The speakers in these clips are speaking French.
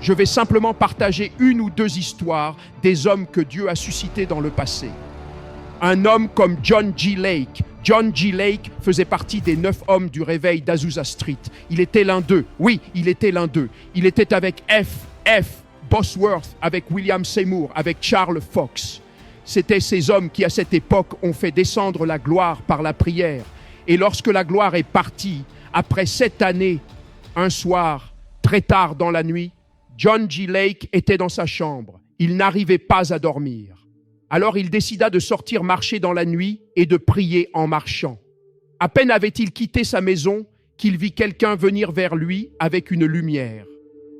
Je vais simplement partager une ou deux histoires des hommes que Dieu a suscités dans le passé. Un homme comme John G. Lake. John G. Lake faisait partie des 9 hommes du réveil d'Azusa Street. Il était l'un d'eux. Oui, il était l'un d'eux. Il était avec F. Bosworth, avec William Seymour, avec Charles Fox. C'étaient ces hommes qui, à cette époque, ont fait descendre la gloire par la prière. Et lorsque la gloire est partie, après 7 années, un soir, très tard dans la nuit, John G. Lake était dans sa chambre. Il n'arrivait pas à dormir. Alors il décida de sortir marcher dans la nuit et de prier en marchant. À peine avait-il quitté sa maison qu'il vit quelqu'un venir vers lui avec une lumière.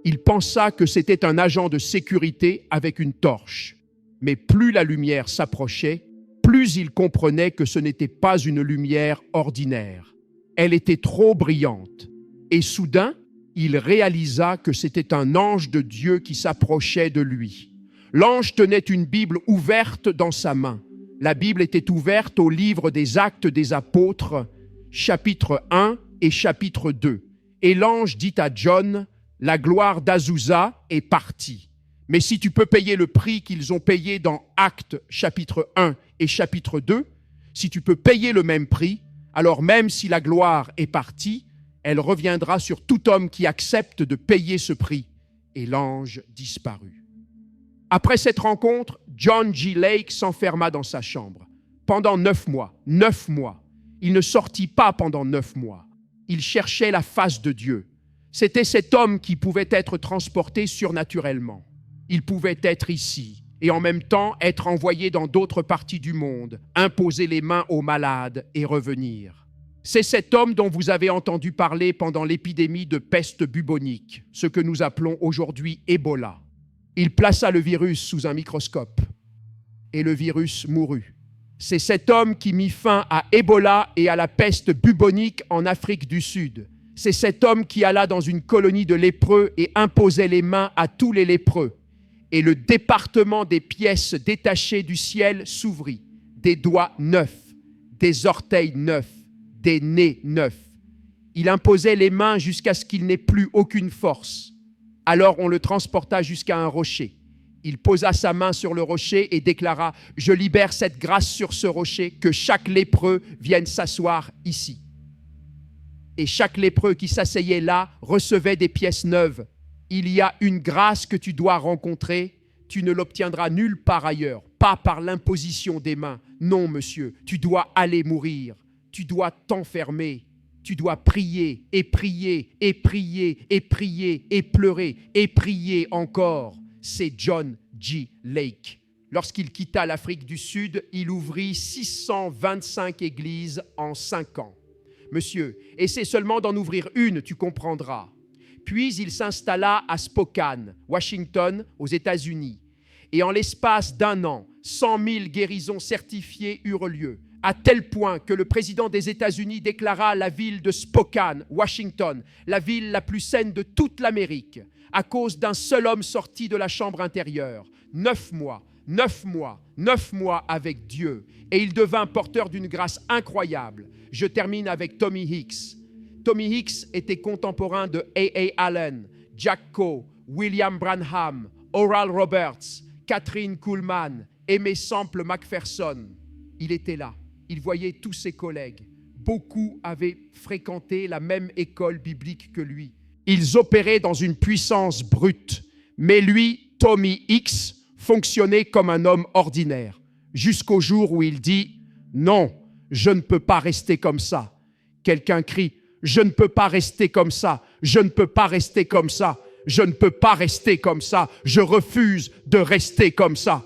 Il pensa que c'était un agent de sécurité avec une torche. Mais plus la lumière s'approchait, plus il comprenait que ce n'était pas une lumière ordinaire. Elle était trop brillante. Et soudain, il réalisa que c'était un ange de Dieu qui s'approchait de lui. L'ange tenait une Bible ouverte dans sa main. La Bible était ouverte au livre des Actes des Apôtres, chapitre 1 et chapitre 2. Et l'ange dit à John, « La gloire d'Azusa est partie. Mais si tu peux payer le prix qu'ils ont payé dans Actes chapitre 1 et chapitre 2, si tu peux payer le même prix, alors même si la gloire est partie, elle reviendra sur tout homme qui accepte de payer ce prix. » Et l'ange disparut. Après cette rencontre, John G. Lake s'enferma dans sa chambre. Pendant 9 mois. Il ne sortit pas pendant 9 mois. Il cherchait la face de Dieu. C'était cet homme qui pouvait être transporté surnaturellement. Il pouvait être ici et en même temps être envoyé dans d'autres parties du monde, imposer les mains aux malades et revenir. C'est cet homme dont vous avez entendu parler pendant l'épidémie de peste bubonique, ce que nous appelons aujourd'hui Ebola. Il plaça le virus sous un microscope et le virus mourut. C'est cet homme qui mit fin à Ebola et à la peste bubonique en Afrique du Sud. C'est cet homme qui alla dans une colonie de lépreux et imposait les mains à tous les lépreux. Et le département des pièces détachées du ciel s'ouvrit. Des doigts neufs, des orteils neufs, des nez neufs. Il imposait les mains jusqu'à ce qu'il n'ait plus aucune force. Alors on le transporta jusqu'à un rocher. Il posa sa main sur le rocher et déclara « Je libère cette grâce sur ce rocher, que chaque lépreux vienne s'asseoir ici. » Et chaque lépreux qui s'asseyait là recevait des pièces neuves. Il y a une grâce que tu dois rencontrer, tu ne l'obtiendras nulle part ailleurs, pas par l'imposition des mains. Non, monsieur, tu dois aller mourir, tu dois t'enfermer. Tu dois prier et prier et prier et prier et pleurer et prier encore. C'est John G. Lake. Lorsqu'il quitta l'Afrique du Sud, il ouvrit 625 églises en 5 ans. Monsieur, essaie seulement d'en ouvrir une, tu comprendras. Puis il s'installa à Spokane, Washington, aux États-Unis. Et en l'espace d'1 an, 100 000 guérisons certifiées eurent lieu. À tel point que le président des États-Unis déclara la ville de Spokane, Washington, la ville la plus saine de toute l'Amérique, à cause d'un seul homme sorti de la chambre intérieure. 9 mois avec Dieu. Et il devint porteur d'une grâce incroyable. Je termine avec Tommy Hicks. Tommy Hicks était contemporain de A.A. Allen, Jack Coe, William Branham, Oral Roberts, Catherine Kuhlman, Aimé Semple McPherson. Il était là. Il voyait tous ses collègues. Beaucoup avaient fréquenté la même école biblique que lui. Ils opéraient dans une puissance brute. Mais lui, Tommy Hicks, fonctionnait comme un homme ordinaire. Jusqu'au jour où il dit « Non, je ne peux pas rester comme ça ». Quelqu'un crie « Je ne peux pas rester comme ça, je ne peux pas rester comme ça, je ne peux pas rester comme ça, je refuse de rester comme ça ».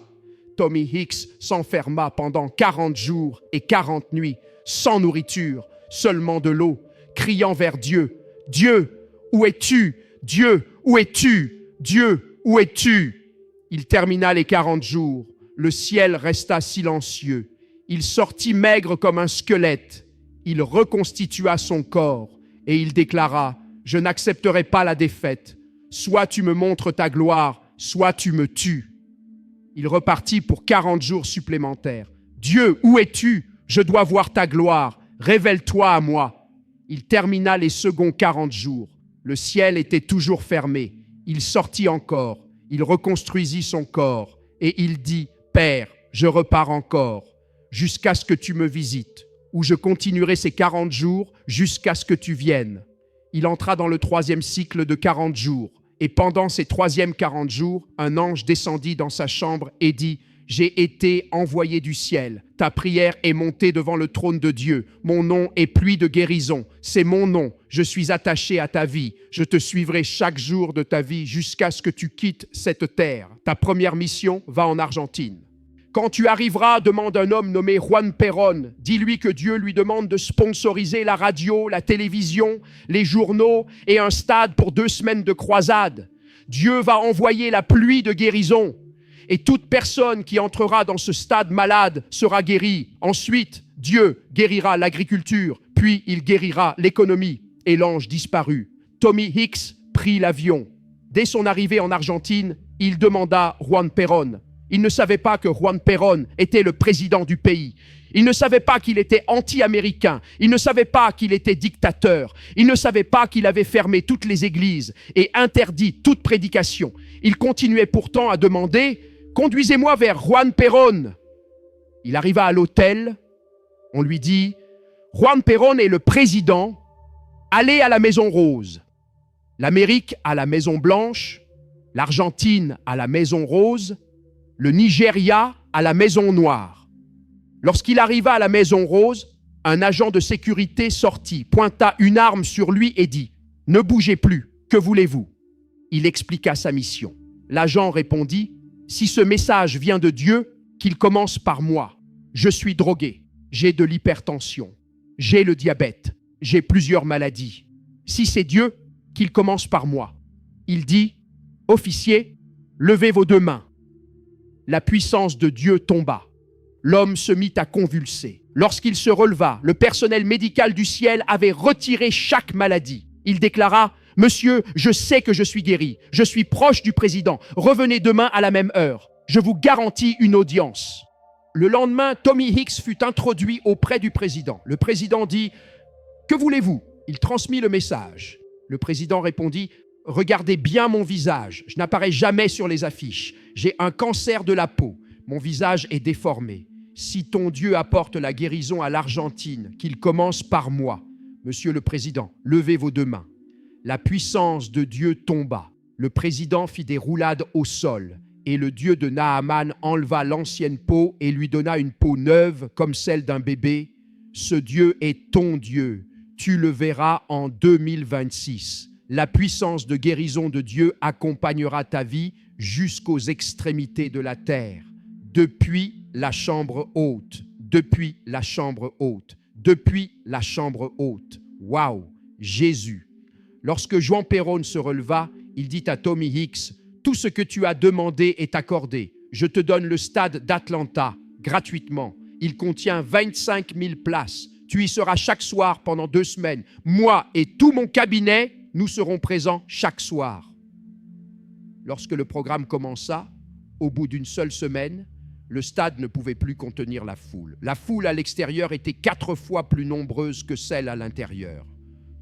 Tommy Hicks s'enferma pendant 40 jours et 40 nuits, sans nourriture, seulement de l'eau, criant vers Dieu. « Dieu, où es-tu? Dieu, où es-tu? Dieu, où es-tu » Il termina les 40 jours. Le ciel resta silencieux. Il sortit maigre comme un squelette. Il reconstitua son corps et il déclara « Je n'accepterai pas la défaite. Soit tu me montres ta gloire, soit tu me tues. » Il repartit pour 40 jours supplémentaires. « Dieu, où es-tu? Je dois voir ta gloire. Révèle-toi à moi. » Il termina les seconds 40 jours. Le ciel était toujours fermé. Il sortit encore, il reconstruisit son corps et il dit « Père, je repars encore jusqu'à ce que tu me visites, où je continuerai ces 40 jours jusqu'à ce que tu viennes. » Il entra dans le 3e cycle de 40 jours. Et pendant ces 3e 40 jours, un ange descendit dans sa chambre et dit « J'ai été envoyé du ciel. Ta prière est montée devant le trône de Dieu. Mon nom est pluie de guérison. C'est mon nom. Je suis attaché à ta vie. Je te suivrai chaque jour de ta vie jusqu'à ce que tu quittes cette terre. Ta première mission va en Argentine. Quand tu arriveras, demande un homme nommé Juan Perón. Dis-lui que Dieu lui demande de sponsoriser la radio, la télévision, les journaux et un stade pour 2 semaines de croisade. Dieu va envoyer la pluie de guérison. Et toute personne qui entrera dans ce stade malade sera guérie. Ensuite, Dieu guérira l'agriculture, puis il guérira l'économie. Et l'ange disparut. Tommy Hicks prit l'avion. Dès son arrivée en Argentine, il demanda Juan Perón. Il ne savait pas que Juan Perón était le président du pays. Il ne savait pas qu'il était anti-américain. Il ne savait pas qu'il était dictateur. Il ne savait pas qu'il avait fermé toutes les églises et interdit toute prédication. Il continuait pourtant à demander « Conduisez-moi vers Juan Perón ». Il arriva à l'hôtel. On lui dit « Juan Perón est le président. Allez à la Maison Rose. » L'Amérique à la Maison Blanche, l'Argentine à la Maison Rose, le Nigeria à la Maison Noire. Lorsqu'il arriva à la Maison Rose, un agent de sécurité sortit, pointa une arme sur lui et dit « Ne bougez plus, que voulez-vous » Il expliqua sa mission. L'agent répondit « Si ce message vient de Dieu, qu'il commence par moi. Je suis drogué, j'ai de l'hypertension, j'ai le diabète, j'ai plusieurs maladies. Si c'est Dieu, qu'il commence par moi. » Il dit « Officier, levez vos 2 mains. » La puissance de Dieu tomba. L'homme se mit à convulser. Lorsqu'il se releva, le personnel médical du ciel avait retiré chaque maladie. Il déclara « Monsieur, je sais que je suis guéri. Je suis proche du président. Revenez demain à la même heure. Je vous garantis une audience. » Le lendemain, Tommy Hicks fut introduit auprès du président. Le président dit « Que voulez-vous » Il transmit le message. Le président répondit « Regardez bien mon visage, je n'apparais jamais sur les affiches. J'ai un cancer de la peau, mon visage est déformé. Si ton Dieu apporte la guérison à l'Argentine, qu'il commence par moi. Monsieur le Président, levez vos 2 mains. » La puissance de Dieu tomba. Le président fit des roulades au sol et le Dieu de Naaman enleva l'ancienne peau et lui donna une peau neuve comme celle d'un bébé. Ce Dieu est ton Dieu. Tu le verras en 2026. La puissance de guérison de Dieu accompagnera ta vie jusqu'aux extrémités de la terre. Depuis la chambre haute, depuis la chambre haute, depuis la chambre haute. Waouh, Jésus. Lorsque Juan Perón se releva, il dit à Tommy Hicks, « Tout ce que tu as demandé est accordé. Je te donne le stade d'Atlanta, gratuitement. Il contient 25 000 places. Tu y seras chaque soir pendant 2 semaines. Moi et tout mon cabinet, nous serons présents chaque soir. » Lorsque le programme commença, au bout d'une seule semaine, le stade ne pouvait plus contenir la foule. La foule à l'extérieur était 4 fois plus nombreuse que celle à l'intérieur.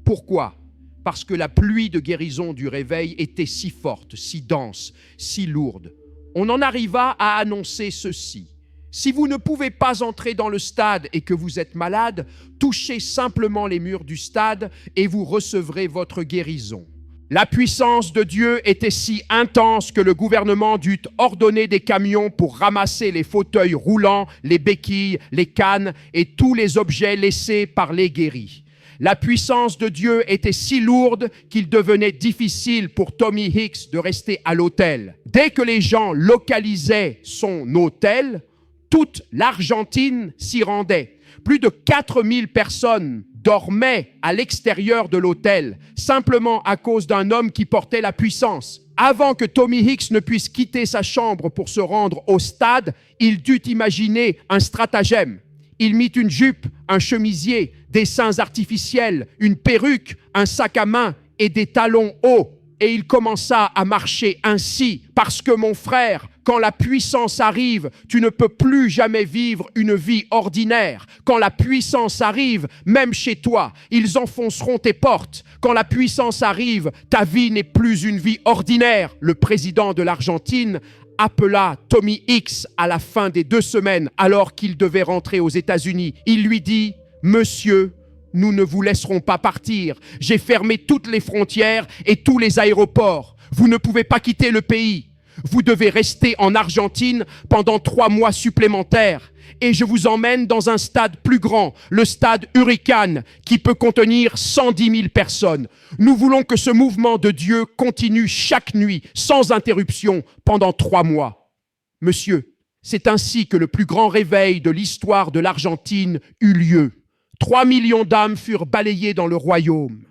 Pourquoi ? Parce que la pluie de guérison du réveil était si forte, si dense, si lourde. On en arriva à annoncer ceci. Si vous ne pouvez pas entrer dans le stade et que vous êtes malade, touchez simplement les murs du stade et vous recevrez votre guérison. La puissance de Dieu était si intense que le gouvernement dut ordonner des camions pour ramasser les fauteuils roulants, les béquilles, les cannes et tous les objets laissés par les guéris. La puissance de Dieu était si lourde qu'il devenait difficile pour Tommy Hicks de rester à l'hôtel. Dès que les gens localisaient son hôtel, toute l'Argentine s'y rendait. Plus de 4000 personnes dormaient à l'extérieur de l'hôtel, simplement à cause d'un homme qui portait la puissance. Avant que Tommy Hicks ne puisse quitter sa chambre pour se rendre au stade, il dut imaginer un stratagème. Il mit une jupe, un chemisier, des seins artificiels, une perruque, un sac à main et des talons hauts. Et il commença à marcher ainsi, parce que mon frère, Quand la puissance arrive, tu ne peux plus jamais vivre une vie ordinaire. Quand la puissance arrive, même chez toi, ils enfonceront tes portes. Quand la puissance arrive, ta vie n'est plus une vie ordinaire. Le président de l'Argentine appela Tommy Hicks à la fin des 2 semaines alors qu'il devait rentrer aux États-Unis. Il lui dit « Monsieur, nous ne vous laisserons pas partir. J'ai fermé toutes les frontières et tous les aéroports. Vous ne pouvez pas quitter le pays. Vous devez rester en Argentine pendant 3 mois supplémentaires. Et je vous emmène dans un stade plus grand, le stade Hurricane, qui peut contenir 110 000 personnes. Nous voulons que ce mouvement de Dieu continue chaque nuit, sans interruption, pendant 3 mois. Monsieur, c'est ainsi que le plus grand réveil de l'histoire de l'Argentine eut lieu. 3 millions d'âmes furent balayées dans le royaume.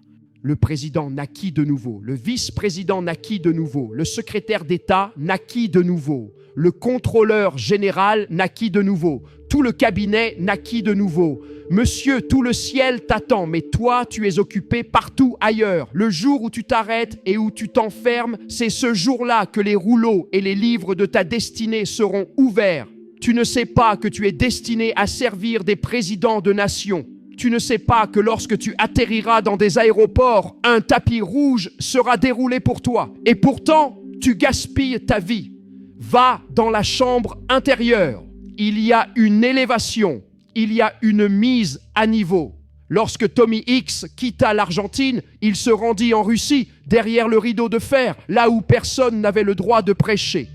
Le président naquit de nouveau, le vice-président naquit de nouveau, le secrétaire d'État naquit de nouveau, le contrôleur général naquit de nouveau, tout le cabinet naquit de nouveau. Monsieur, tout le ciel t'attend, mais toi, tu es occupé partout ailleurs. Le jour où tu t'arrêtes et où tu t'enfermes, c'est ce jour-là que les rouleaux et les livres de ta destinée seront ouverts. Tu ne sais pas que tu es destiné à servir des présidents de nations. Tu ne sais pas que lorsque tu atterriras dans des aéroports, un tapis rouge sera déroulé pour toi. Et pourtant, tu gaspilles ta vie. Va dans la chambre intérieure. Il y a une élévation, il y a une mise à niveau. Lorsque Tommy Hicks quitta l'Argentine, il se rendit en Russie, derrière le rideau de fer, là où personne n'avait le droit de prêcher.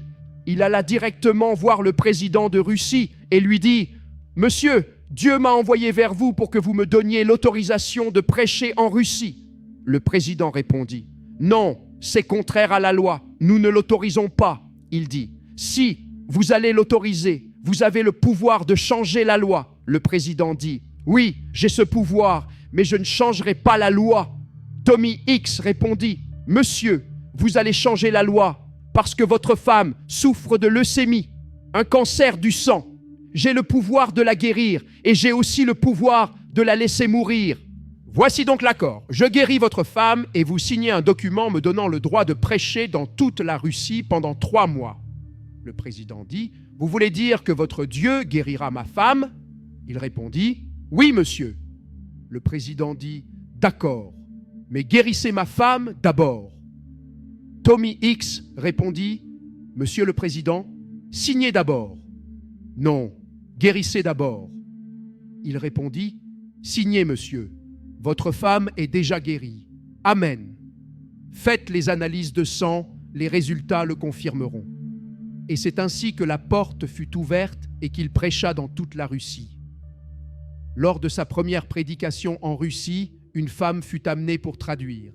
Il alla directement voir le président de Russie et lui dit « Monsieur, Dieu m'a envoyé vers vous pour que vous me donniez l'autorisation de prêcher en Russie. » Le président répondit « Non, c'est contraire à la loi, nous ne l'autorisons pas. » Il dit « Si, vous allez l'autoriser, vous avez le pouvoir de changer la loi. » Le président dit « Oui, j'ai ce pouvoir, mais je ne changerai pas la loi. » Tommy Hicks répondit « Monsieur, vous allez changer la loi parce que votre femme souffre de leucémie, un cancer du sang. J'ai le pouvoir de la guérir et j'ai aussi le pouvoir de la laisser mourir. Voici donc l'accord. Je guéris votre femme et vous signez un document me donnant le droit de prêcher dans toute la Russie pendant 3 mois. » Le président dit « Vous voulez dire que votre Dieu guérira ma femme ?» Il répondit « Oui, monsieur. » Le président dit « D'accord, mais guérissez ma femme d'abord. » Tommy Hicks répondit « Monsieur le président, signez d'abord. » « Non, guérissez d'abord. » Il répondit « Signez, monsieur. Votre femme est déjà guérie. Amen. Faites les analyses de sang, les résultats le confirmeront. » Et c'est ainsi que la porte fut ouverte et qu'il prêcha dans toute la Russie. Lors de sa première prédication en Russie, une femme fut amenée pour traduire.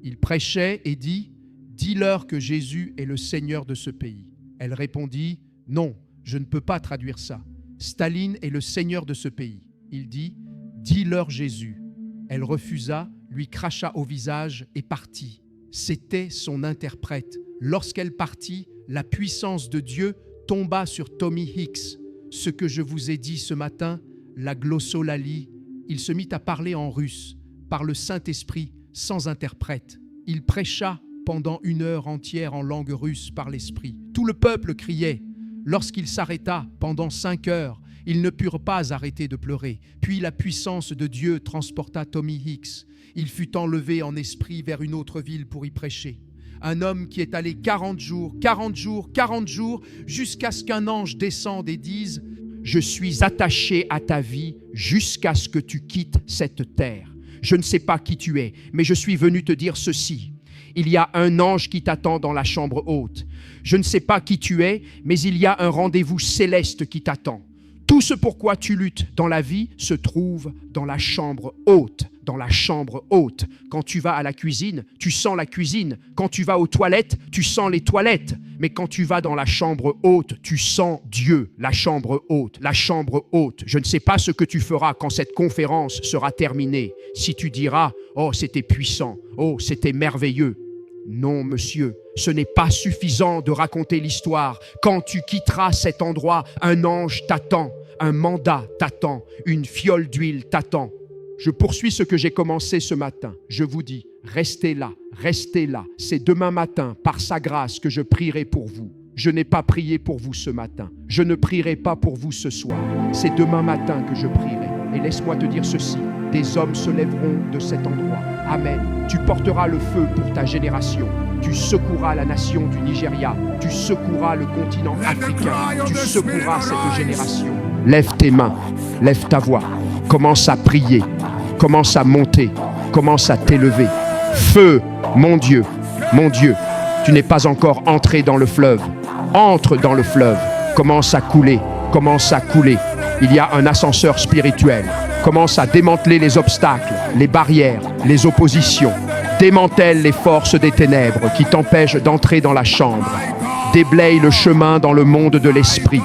Il prêchait et dit « Dis-leur que Jésus est le Seigneur de ce pays. » Elle répondit « Non. Je ne peux pas traduire ça. Staline est le seigneur de ce pays. » Il dit « Dis-leur Jésus. » Elle refusa, lui cracha au visage et partit. C'était son interprète. Lorsqu'elle partit, la puissance de Dieu tomba sur Tommy Hicks. Ce que je vous ai dit ce matin, la glossolalie, il se mit à parler en russe, par le Saint-Esprit, sans interprète. Il prêcha pendant 1 heure entière en langue russe par l'Esprit. Tout le peuple criait. Lorsqu'il s'arrêta pendant 5 heures, ils ne purent pas arrêter de pleurer. Puis la puissance de Dieu transporta Tommy Hicks. Il fut enlevé en esprit vers une autre ville pour y prêcher. Un homme qui est allé 40 jours, jusqu'à ce qu'un ange descende et dise « Je suis attaché à ta vie jusqu'à ce que tu quittes cette terre. Je ne sais pas qui tu es, mais je suis venu te dire ceci. Il y a un ange qui t'attend dans la chambre haute. Je ne sais pas qui tu es, mais il y a un rendez-vous céleste qui t'attend. Tout ce pourquoi tu luttes dans la vie se trouve dans la chambre haute. Dans la chambre haute. Quand tu vas à la cuisine, tu sens la cuisine. Quand tu vas aux toilettes, tu sens les toilettes. Mais quand tu vas dans la chambre haute, tu sens Dieu. La chambre haute, la chambre haute. Je ne sais pas ce que tu feras quand cette conférence sera terminée. Si tu diras « Oh, c'était puissant. Oh, c'était merveilleux. » Non, monsieur, ce n'est pas suffisant de raconter l'histoire. Quand tu quitteras cet endroit, un ange t'attend, un mandat t'attend, une fiole d'huile t'attend. Je poursuis ce que j'ai commencé ce matin. Je vous dis, restez là, restez là. C'est demain matin, par sa grâce, que je prierai pour vous. Je n'ai pas prié pour vous ce matin. Je ne prierai pas pour vous ce soir. C'est demain matin que je prierai. Et laisse-moi te dire ceci, des hommes se lèveront de cet endroit. Amen. Tu porteras le feu pour ta génération. Tu secoueras la nation du Nigeria. Tu secoueras le continent africain. Tu secoueras cette génération. Lève tes mains, lève ta voix. Commence à prier. Commence à monter. Commence à t'élever. Feu, mon Dieu, tu n'es pas encore entré dans le fleuve. Entre dans le fleuve. Commence à couler. Commence à couler. Il y a un ascenseur spirituel. Commence à démanteler les obstacles, les barrières, les oppositions. Démantèle les forces des ténèbres qui t'empêchent d'entrer dans la chambre. Déblaye le chemin dans le monde de l'esprit.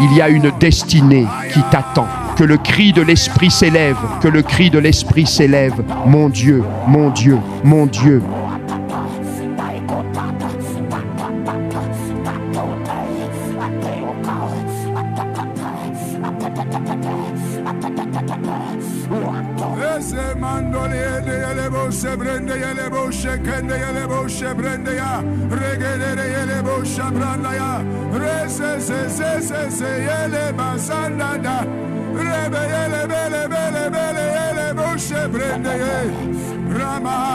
Il y a une destinée qui t'attend. Que le cri de l'esprit s'élève, que le cri de l'esprit s'élève. Mon Dieu, mon Dieu, mon Dieu. Ramai